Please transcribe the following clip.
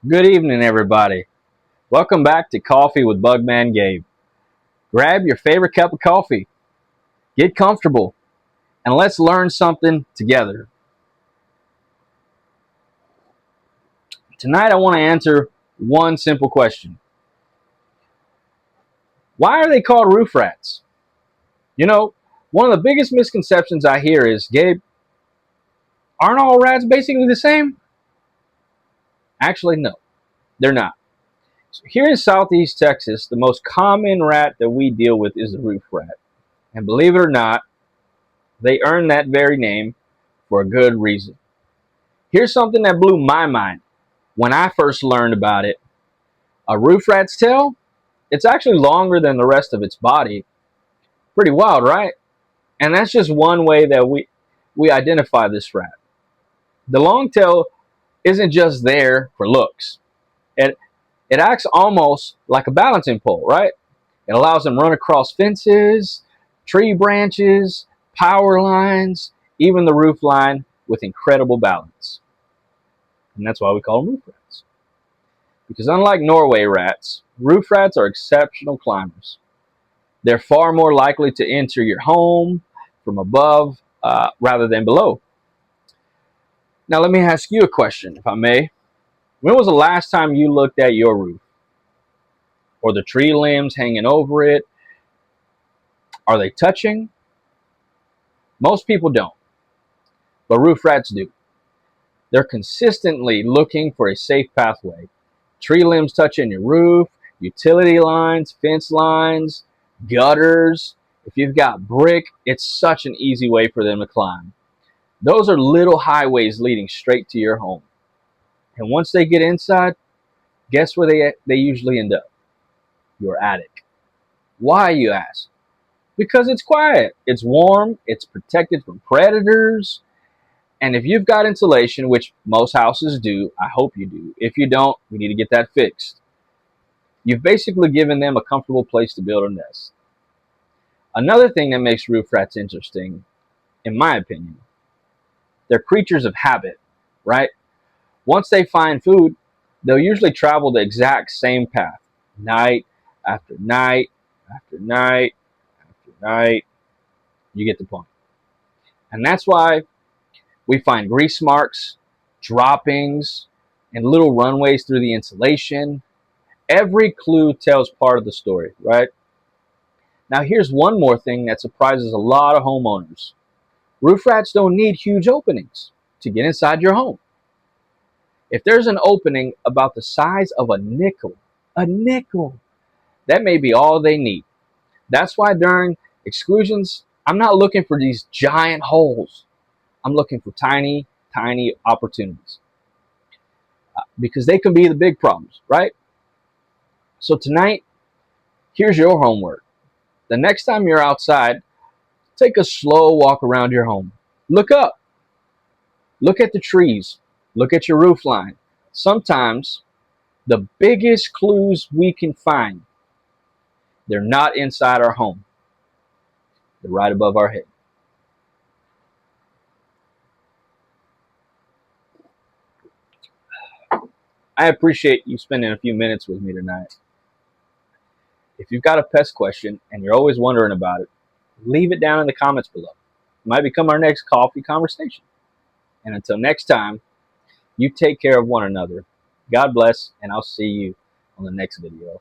Good evening, everybody. Welcome back to Coffee with BugMan Gabe. Grab your favorite cup of coffee, get comfortable, and let's learn something together. Tonight, I want to answer one simple question. Why are they called roof rats? You know, one of the biggest misconceptions I hear is, Gabe, aren't all rats basically the same? Actually, no, they're not. So here in Southeast Texas, the most common rat that we deal with is the roof rat. And believe it or not, they earn that very name for a good reason. Here's something that blew my mind when I first learned about it. A roof rat's tail, it's actually longer than the rest of its body. Pretty wild, right? And that's just one way that we identify this rat. The long tail isn't just there for looks. It, it acts almost like a balancing pole, right? It allows them to run across fences, tree branches, power lines, even the roof line with incredible balance. And that's why we call them roof rats. Because unlike Norway rats, roof rats are exceptional climbers. They're far more likely to enter your home from above rather than below. Now let me ask you a question, if I may. When was the last time you looked at your roof? Or the tree limbs hanging over it? Are they touching? Most people don't, but roof rats do. They're consistently looking for a safe pathway. Tree limbs touching your roof, utility lines, fence lines, gutters. If you've got brick, it's such an easy way for them to climb. Those are little highways leading straight to your home. And once they get inside, guess where they usually end up? Your attic. Why, you ask? Because it's quiet, it's warm, it's protected from predators. And if you've got insulation, which most houses do, I hope you do. If you don't, we need to get that fixed. You've basically given them a comfortable place to build a nest. Another thing that makes roof rats interesting, in my opinion, they're creatures of habit, right? Once they find food, they'll usually travel the exact same path, night after night after night after night. You get the point. And that's why we find grease marks, droppings, and little runways through the insulation. Every clue tells part of the story, right? Now here's one more thing that surprises a lot of homeowners. Roof rats don't need huge openings to get inside your home. If there's an opening about the size of a nickel, that may be all they need. That's why during exclusions, I'm not looking for these giant holes. I'm looking for tiny, tiny opportunities because they can be the big problems, right? So tonight, here's your homework. The next time you're outside, take a slow walk around your home. Look up. Look at the trees. Look at your roof line. Sometimes the biggest clues we can find, they're not inside our home. They're right above our head. I appreciate you spending a few minutes with me tonight. If you've got a pest question and you're always wondering about it, leave it down in the comments below. It might become our next coffee conversation. And until next time, you take care of one another. God bless, and I'll see you on the next video.